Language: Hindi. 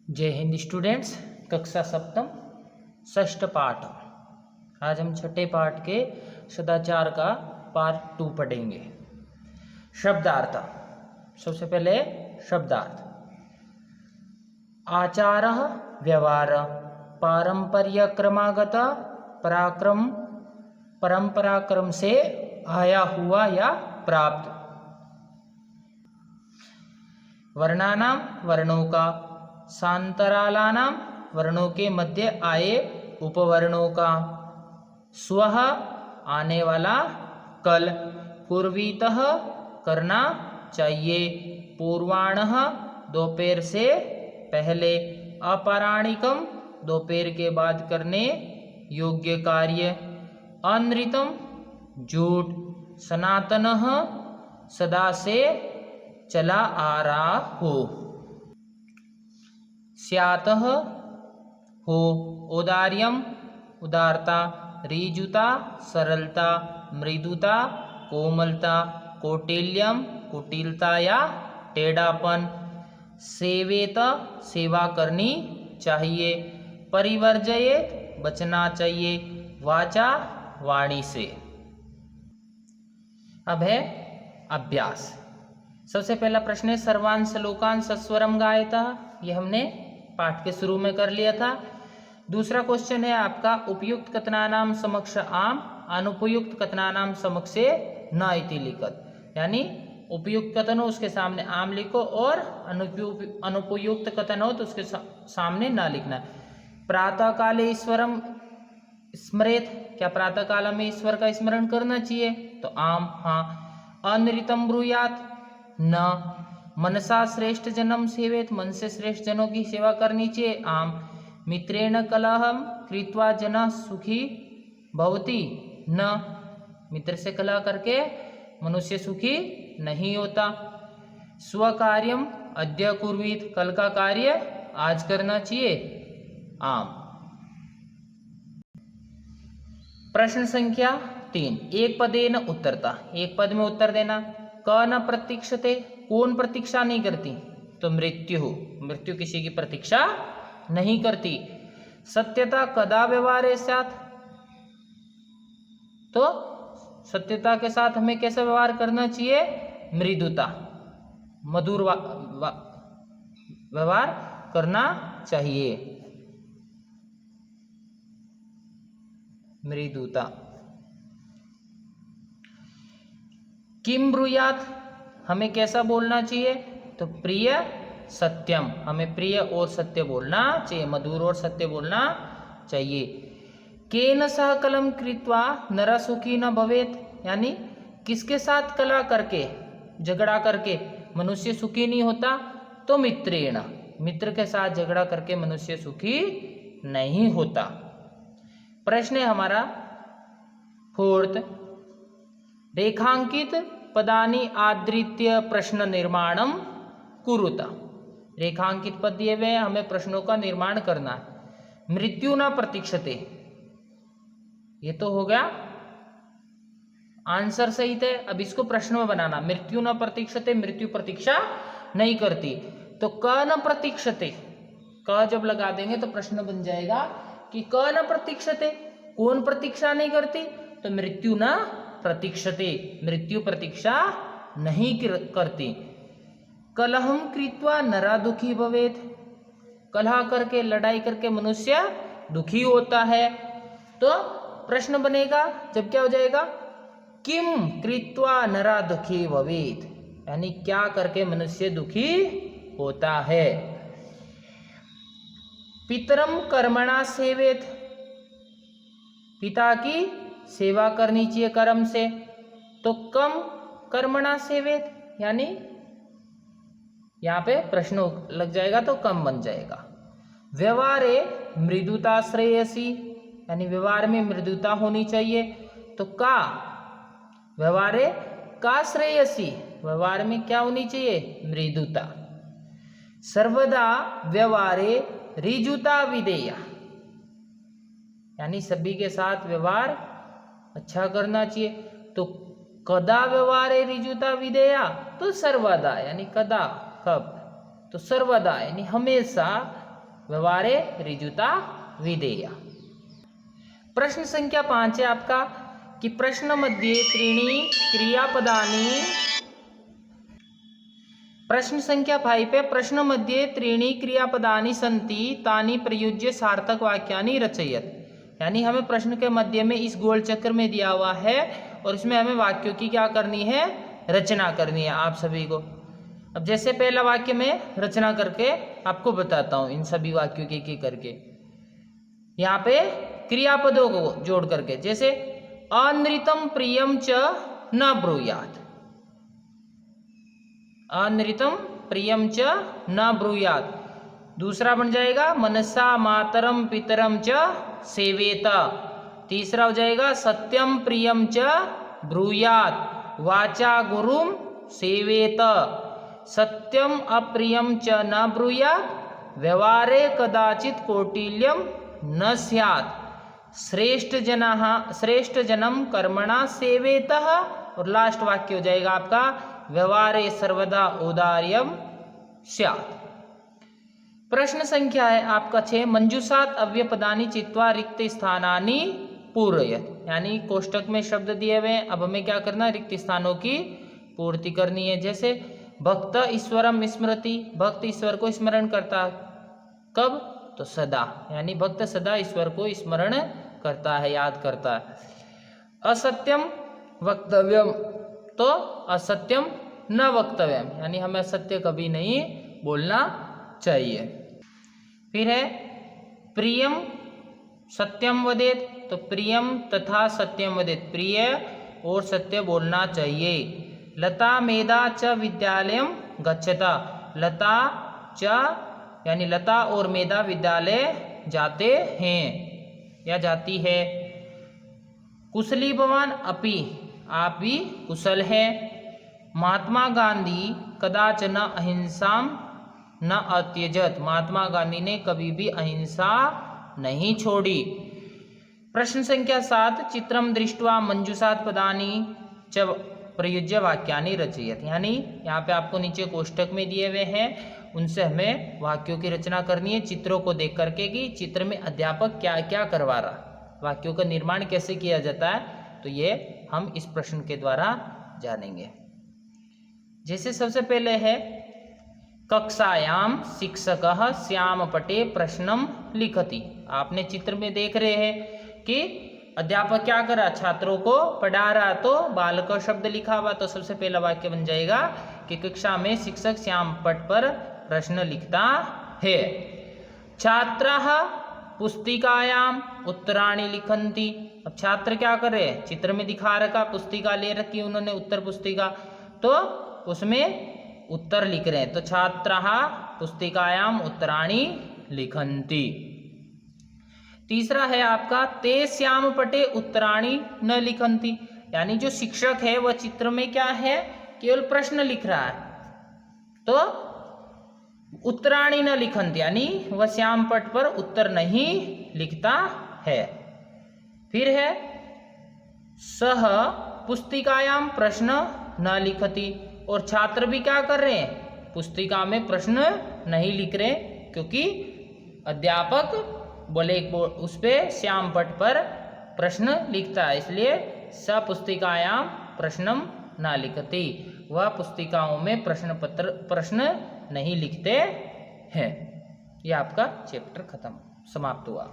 जय हिंद स्टूडेंट्स। कक्षा सप्तम षष्ठ पाठ। आज हम छठे पाठ के सदाचार का पार्ट 2 पढ़ेंगे। शब्दार्थ। सबसे पहले शब्दार्थ। आचारः व्यवहार पारंपर्य क्रमागत पराक्रम परंपराक्रम से आया हुआ या प्राप्त। वर्णानाम वर्णों का शांतरालानाम वर्णों के मध्य आए उपवर्णों का। स्वः आने वाला कल। पूर्वीतः करना चाहिए। पूर्वाणः दोपहर से पहले। अपराणिकम दोपहर के बाद करने योग्य कार्य। अनृतम झूठ। सनातनः सदा से चला आ रहा हो। स्यातः हो। औदार्यम उदारता। ऋजुता सरलता मृदुता कोमलता। कौटिल्यम कुटिलता या टेढ़ापन। सेवेत सेवा करनी चाहिए। परिवर्जयेत बचना चाहिए। वाचा वाणी से। अब है अभ्यास। सबसे पहला प्रश्न है सर्वान् श्लोकान् सस्वरम गायता। ये हमने पाठ के शुरू में कर लिया था। दूसरा क्वेश्चन है आपका उपयुक्त कथनानाम समक्ष आम अनुपयुक्त कथनानाम समक्षे न इति लिखत। यानी उपयुक्त कथन हो उसके सामने आम लिखो और अनुपयुक्त कथन हो तो उसके सामने न लिखना। प्रातः काले ईश्वरम स्मरेत। क्या प्रातः काल में ईश्वर का स्मरण करना चाहिए? तो आम हाँ। अनृतम ब्रूयात न। मनसा श्रेष्ठ जनम सेवेत। मन से श्रेष्ठ जनों की सेवा करनी चाहिए। आम। मित्रेण कलहम कृत्वा जनः सुखी भवति न। मित्र से कलह करके मनुष्य सुखी नहीं होता। स्वकार्यम अद्य कुर्वीत। कल का कार्य आज करना चाहिए। आम। प्रश्न संख्या 3। एक पदेन उत्तरता। एक पद में उत्तर देना। क न प्रतीक्षते। कौन प्रतीक्षा नहीं करती? तो मृत्यु। मृत्यु किसी की प्रतीक्षा नहीं करती। सत्यता कदा व्यवहारे साथ। तो सत्यता के साथ हमें कैसा व्यवहार करना चाहिए? मृदुता मधुर व्यवहार करना चाहिए। मृदुता। किम ब्रूयात। हमें कैसा बोलना चाहिए? तो प्रिय सत्यम। हमें प्रिय और सत्य बोलना चाहिए। मधुर और सत्य बोलना चाहिए। केन सह कलम कृत्वा नर सुखी न भवेत। यानी किसके साथ कलह करके झगड़ा करके मनुष्य सुखी नहीं होता? तो मित्रेण। मित्र के साथ झगड़ा करके मनुष्य सुखी नहीं होता। प्रश्न है हमारा 4th। रेखांकित पदानि आदृत्य प्रश्न निर्माणम कुरुता। रेखांकित पद दिए हुए हमें प्रश्नों का निर्माण करना है। मृत्यु न प्रतीक्षते। ये तो हो गया आंसर सही है। अब इसको प्रश्न में बनाना। मृत्यु न प्रतीक्षते मृत्यु प्रतीक्षा नहीं करती। तो क न प्रतीक्षते। क जब लगा देंगे तो प्रश्न बन जाएगा कि क न प्रतीक्षते। कौन प्रतीक्षा नहीं करती? तो मृत्यु न प्रतीक्षते। मृत्यु प्रतीक्षा नहीं करती। कलहम कृत्वा नरा दुखी भवेत। कलह करके लड़ाई करके मनुष्य दुखी होता है। तो प्रश्न बनेगा जब क्या हो जाएगा? किम कृत्वा नरा दुखी भवेत। यानी क्या करके मनुष्य दुखी होता है। पितरम कर्मणा सेवेत। पिता की सेवा करनी चाहिए कर्म से। तो कम कर्मणा सेवेत। यानी यहाँ पे प्रश्न लग जाएगा तो कम बन जाएगा। व्यवहारे मृदुता श्रेयसी। यानी व्यवहार में मृदुता होनी चाहिए। तो का व्यवहारे का श्रेयसी। व्यवहार में क्या होनी चाहिए? मृदुता। सर्वदा व्यवहारे ऋजुता विधेया। यानी सभी के साथ व्यवहार अच्छा करना चाहिए। तो कदा व्यवहारे ऋजुता विधेया। तो सर्वदा यानी कदा कब? तो सर्वदा यानी हमेशा व्यवहारे ऋजुता विधेया। प्रश्न संख्या 5 है आपका कि प्रश्न मध्ये त्रीणि क्रियापदानि। प्रश्न संख्या 5 है प्रश्न मध्ये त्रीणि क्रियापदानि सन्ति तानि प्रयुज्य सार्थक वाक्यानि रचयत। यानी हमें प्रश्न के मध्य में इस गोल चक्र में दिया हुआ है और इसमें हमें वाक्यों की क्या करनी है, रचना करनी है आप सभी को। अब जैसे पहला वाक्य में रचना करके आपको बताता हूं इन सभी वाक्यों की करके। यहाँ पे क्रियापदों को जोड़ करके, जैसे अनृतम प्रियम च न ब्रूयात, अनृतम प्रियम च न ब्रूयात। दूसरा बन जाएगा मनसा मातरम पितरम च सेवेत। तीसरा हो जाएगा सत्यम प्रियम च ब्रूयात वाचा गुरुम सेवेत। सत्यम अप्रियम च न ब्रूयात व्यवहारे कदाचित कौटिल्यम न स्यात्। श्रेष्ठ जनम कर्मणा सेवेतः। और लास्ट वाक्य हो जाएगा आपका व्यवहारे सर्वदा औदार्यम स्यात्। प्रश्न संख्या है आपका 6 मंजूषात अव्यपदानि चित्वा रिक्त स्थानानि पूरयत। यानी कोष्टक में शब्द दिए हुए हैं, अब हमें क्या करना है, रिक्त स्थानों की पूर्ति करनी है। जैसे भक्त ईश्वरम स्मृति, भक्त ईश्वर को स्मरण करता है, कब, तो सदा, यानी भक्त सदा ईश्वर को स्मरण करता है, याद करता है। असत्यम वक्तव्यम, तो असत्यम न वक्तव्यम, यानी हमें असत्य कभी नहीं बोलना चाहिए। फिर है प्रियम सत्यम वदेत, तो प्रियम तथा सत्यम वदेत, प्रिय और सत्य बोलना चाहिए। लता मेधा च विद्यालयम गच्छता, लता च यानी लता और मेधा विद्यालय जाते हैं या जाती है। कुशली भवान अपि, आप भी कुशल है। महात्मा गांधी कदाचन अहिंसाम न अत्यजत, महात्मा गांधी ने कभी भी अहिंसा नहीं छोड़ी। प्रश्न संख्या 7 चित्रम दृष्ट्वा मंजूषात पदानि च प्रयुज्य वाक्यानि रचयत। यानी यहाँ पे आपको नीचे कोष्टक में दिए हुए हैं, उनसे हमें वाक्यों की रचना करनी है चित्रों को देख करके कि चित्र में अध्यापक क्या क्या करवा रहा, वाक्यों का निर्माण कैसे किया जाता है, तो ये हम इस प्रश्न के द्वारा जानेंगे। जैसे सबसे पहले है कक्षायाम शिक्षकः श्यामपटे प्रश्नम लिखति। आपने चित्र में देख रहे हैं कि अध्यापक क्या कर रहा, छात्रों को पढ़ा रहा, तो बालक शब्द लिखा हुआ, तो सबसे पहला वाक्य बन जाएगा कि कक्षा में शिक्षक श्याम पट पर प्रश्न लिखता है। छात्राः पुस्तिकायाम उत्तराणि लिखन्ति। अब छात्र क्या कर रहे हैं, चित्र में दिखा रखा, पुस्तिका ले रखी उन्होंने, उत्तर पुस्तिका, तो उसमें उत्तर लिख रहे हैं, तो छात्राः पुस्तिकायाम उत्तराणि लिखन्ति। तीसरा है आपका ते श्याम पटे उत्तराणि न लिखन्ति। यानी जो शिक्षक है वह चित्र में क्या है, केवल प्रश्न लिख रहा है, तो उत्तराणि न लिखन्ति, यानी वह श्याम पट पर उत्तर नहीं लिखता है। फिर है सह पुस्तिकायाम प्रश्न न लिखति। और छात्र भी क्या कर रहे हैं, पुस्तिका में प्रश्न नहीं लिख रहे, क्योंकि अध्यापक बोले उस पे श्याम पट पर प्रश्न लिखता है, इसलिए स पुस्तिकायाम प्रश्नम न लिखति, वह पुस्तिकाओं में प्रश्न नहीं लिखते हैं। यह आपका चैप्टर खत्म समाप्त हुआ।